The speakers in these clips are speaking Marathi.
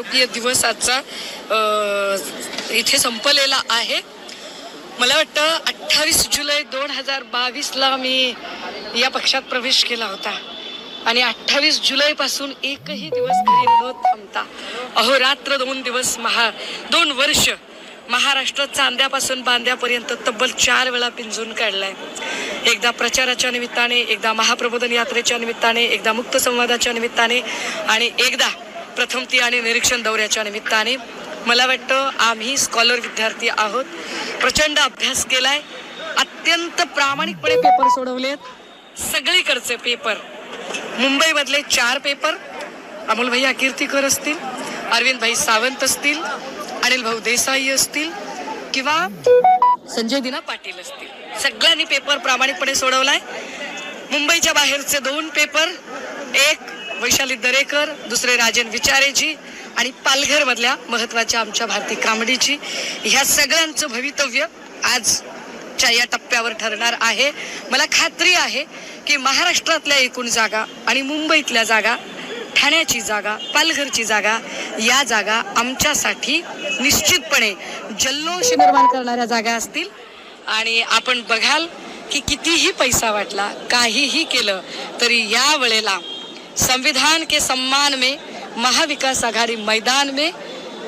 आरोग्य दिवस आजचा इथे संपलेला आहे. मला वाटतं 28 जुलै 2022ला मी या पक्षात प्रवेश केला होता आणि 28 जुलैपासून एकही दिवस घरी न थांबता अहोरात्र 2 वर्ष महाराष्ट्र चांद्यापासून बांद्यापर्यंत तब्बल 4 वेळा पिंजून काढलाय. एकदा प्रचाराच्या निमित्ताने, एकदा महाप्रबोधन यात्रेच्या निमित्ताने, एकदा मुक्त संवादाच्या निमित्ताने आणि एकदा प्रथमती आणि निरीक्षण दौऱ्याच्या निमित्ताने. मला वाटतं आम्ही स्कॉलर विद्यार्थी आहोत. प्रचंड अभ्यास केलाय, अत्यंत प्रामाणिकपणे पेपर सोडवलेत. सगळीकडचे पेपर, मुंबईमधले 4 पेपर अमोल भाई कीर्तीकर असतील, अरविंद भाई सावंत असतील, अनिल भाऊ देसाई असतील किंवा संजय दिना पाटील असतील, सगळ्यांनी पेपर प्रामाणिकपणे सोडवलाय. मुंबईच्या बाहेरचे 2 पेपर, एक वैशाली दरेकर, दुसरे राजन विचारेजी आणि पालघर मधल्या महत्वाच्या आमच्या भारती कांबडीची. ह्या सगळ्यांचं भवितव्य आजच्या या टप्प्यावर ठरणार आहे. मला खात्री आहे की महाराष्ट्रातल्या एकूण जागा आणि मुंबईतल्या जागा, ठाण्याची जागा, पालघरची जागा, या जागा आमच्यासाठी निश्चितपणे जल्लोष निर्माण करणाऱ्या जागा असतील. आणि आपण बघाल की कितीही पैसा वाटला, काहीही केलं तरी या वेळेला संविधान के सम्मान में महाविकास आघाडी मैदान में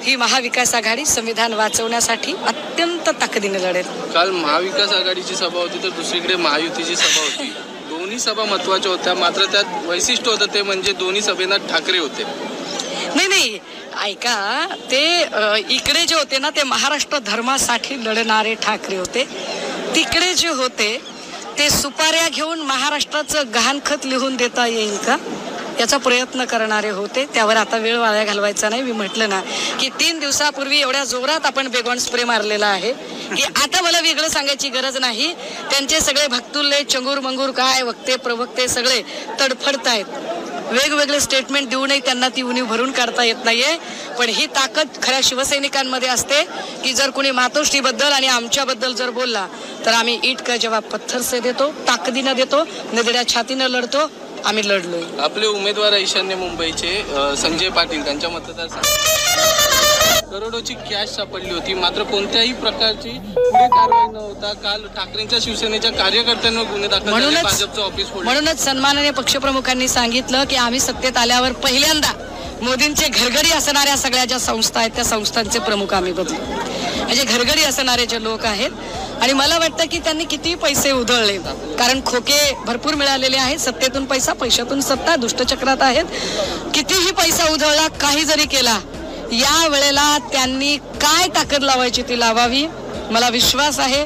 ही महाविकास आघाडी संविधान वाचवण्यासाठी अत्यंत ताकदीने लढेल. काल महाविकास आघाडीची सभा होती तर दुसरीकडे महायुतीची सभा होती. दोन्ही सभा महत्वाच्या होत्या, मात्र त्यात वैशिष्ट्य होतं ते म्हणजे दोन्ही सभेला ठाकरे होते. नाही ऐका, ते इकडे जे होते ना ते महाराष्ट्र धर्मासाठी लढणारे ठाकरे होते. तिकडे जे होते ते सुपाऱ्या घेऊन महाराष्ट्राचं गहाणखत लिहून देता येईल का याचा प्रयत्न करणारे होते. त्यावर आता वेळ वाया घालवायचा नाही. मी म्हटलं ना की 3 दिवसापूर्वी एवढ्या जोरात आपण बेगॉन स्प्रे मारलेला आहे की आता मला वेगळं सांगायची गरज नाही. त्यांचे सगळे भक्तुल्ले चंगूर मंगूर काय वक्ते प्रवक्ते सगळे तडफडतायत. वेगवेगळे स्टेटमेंट देऊनही त्यांना ती उणीव भरून काढता येत नाहीये. पण ही ताकद खऱ्या शिवसैनिकांमध्ये असते की जर कोणी मातोश्रीबद्दल आणि आमच्याबद्दल जर बोलला तर आम्ही ईट का जवाब पत्थर से देतो, ताकदीनं देतो, निधड्या छातीनं लढतो. आम्ही लढलोय. आपले उमेदवार ईशान्य मुंबईचे संजय पाटील, त्यांच्या मतदारसंघात करोडोची कॅश सापडली होती, मात्र कोणत्याही प्रकारची पुढे कारवाई न होता काल ठाकरेंच्या शिवसेनेच्या कार्यकर्त्यांवर गुन्हे दाखल झाले. भाजपचं ऑफिस म्हणूनच सन्माननीय पक्षप्रमुखांनी सांगितलं की आम्ही सत्तेत आल्यावर पहिल्यांदा मोदींचे घरगडी असणाऱ्या सगळ्या ज्या संस्था आहेत त्या संस्थांचे प्रमुख आम्ही बदलू. म्हणजे घरगडी असणारे जे लोक आहेत. आणि मला वाटतं की त्यांनी किती पैसे उधळले, कारण खोके भरपूर मिळालेले आहेत. सत्तेतून पैसा, पैशातून सत्ता, दुष्टचक्रात आहेत. कितीही पैसा उधळला, काही जरी केला, या वेळेला त्यांनी काय ताकद लावायची ती लावावी. मला विश्वास आहे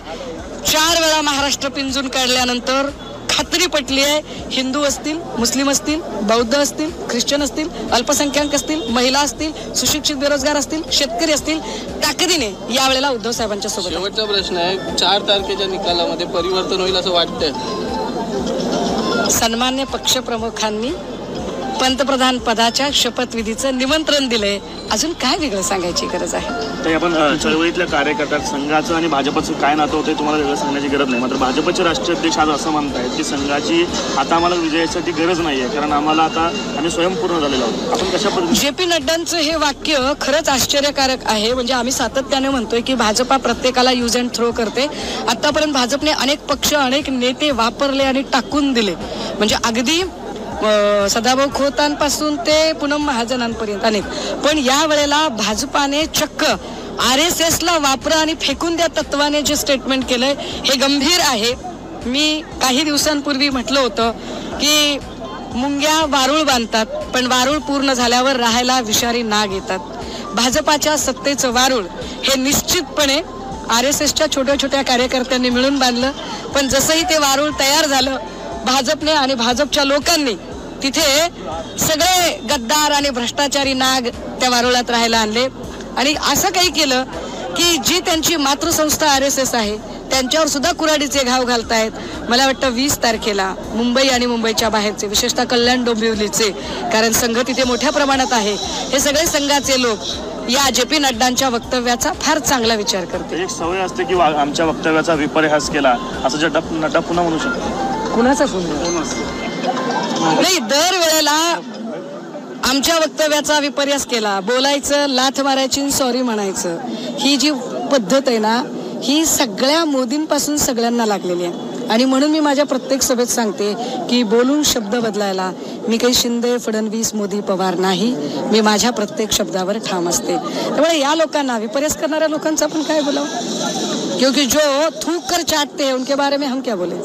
4 वेळा महाराष्ट्र पिंजून काढल्यानंतर खात्री पटली आहे. हिंदू असतील, मुस्लिम असतील, बौद्ध असतील, ख्रिश्चन असतील, अल्पसंख्याक असतील, महिला असतील, सुशिक्षित बेरोजगार असतील, शेतकरी असतील, ताकदीने यावेळेला उद्धव साहेबांच्या सोबत. शेवटचा प्रश्न आहे, 4 तारखेच्या निकालामध्ये परिवर्तन होईल असं वाटतंय? सन्मान्य पक्षप्रमुखांनी पंतप्रधान पदाच्या शपथविधीचं निमंत्रण दिलंय. अजून काय वेगळं सांगायची गरज आहे? तर आपण चळवळीतल्या कार्यकर्त्यात संघाचं आणि भाजपचं काय नातं होतं तुम्हाला वेगळं सांगण्याची गरज नाही. मात्र भाजपचे राष्ट्रीय अध्यक्ष आज असं म्हणतायत की संघाची आता आम्हाला विजयासाठी गरज नाही आहे, कारण आम्हाला आता आम्ही स्वयंपूर्ण झालेलो आहोत. आपण कशा पद्धतीने? जे पी नड्डांचं हे वाक्य खरंच आश्चर्यकारक आहे. म्हणजे आम्ही सातत्याने म्हणतोय की भाजपा प्रत्येकाला यूज अँड थ्रो करते. आतापर्यंत भाजपने अनेक पक्ष, अनेक नेते वापरले आणि टाकून दिले. म्हणजे अगदी सदाभाऊ खोतांपासून ते पूनम महाजनांपर्यंत अनेक. पण या वेळेला भाजपाने चक्क RSS ला वापरा आणि फेकून द्या तत्वाने जे स्टेटमेंट केलंय हे गंभीर आहे. मी काही दिवसांपूर्वी म्हटलं होतं की मुंग्या वारूळ बांधतात, पण वारूळ पूर्ण झाल्यावर राहायला विषारी नाग येतात. भाजपाच्या सत्तेचं वारूळ हे निश्चितपणे RSSच्या छोट्या छोट्या कार्यकर्त्यांनी मिळून बांधलं. पण जसंही ते वारूळ तयार झालं, भाजपने आणि भाजपच्या लोकांनी तिथे सगळे गद्दार आणि भ्रष्टाचारी नाग त्या वारुळात राहायला आणले. आणि असं काही केलं की जी त्यांची मातृसंस्था RSS आहे त्यांच्यावर सुद्धा कुऱ्हाडीचे घाव घालतायत. मला वाटतं 20 तारखेला मुंबई आणि मुंबईच्या बाहेरचे, विशेषतः कल्याण डोंबिवलीचे, कारण संघ तिथे मोठ्या प्रमाणात आहे, हे सगळे संघाचे लोक या JP नड्डांच्या वक्तव्याचा फार चांगला विचार करते. एक सवय असते की आमच्या वक्तव्याचा विपर्यास केला असं जे नड्डा पुन्हा म्हणू शकतो. कुणाचा फोन नाही, दर वेळेला आमच्या वक्तव्याचा विपर्यास केला, बोलायचं, लाथ मारायची, सॉरी म्हणायचं, ही जी पद्धत आहे ना, ही सगळ्या मोदींपासून सगळ्यांना लागलेली आहे. आणि म्हणून मी माझ्या प्रत्येक सभेत सांगते की बोलून शब्द बदलायला मी काही शिंदे, फडणवीस, मोदी, पवार नाही. मी माझ्या प्रत्येक शब्दावर ठाम असते. त्यामुळे या लोकांना, विपर्यास करणाऱ्या लोकांचं आपण काय बोलावं, क्योंकि जो थूक कर चाटते हैं उनके बारे में हम क्या बोले.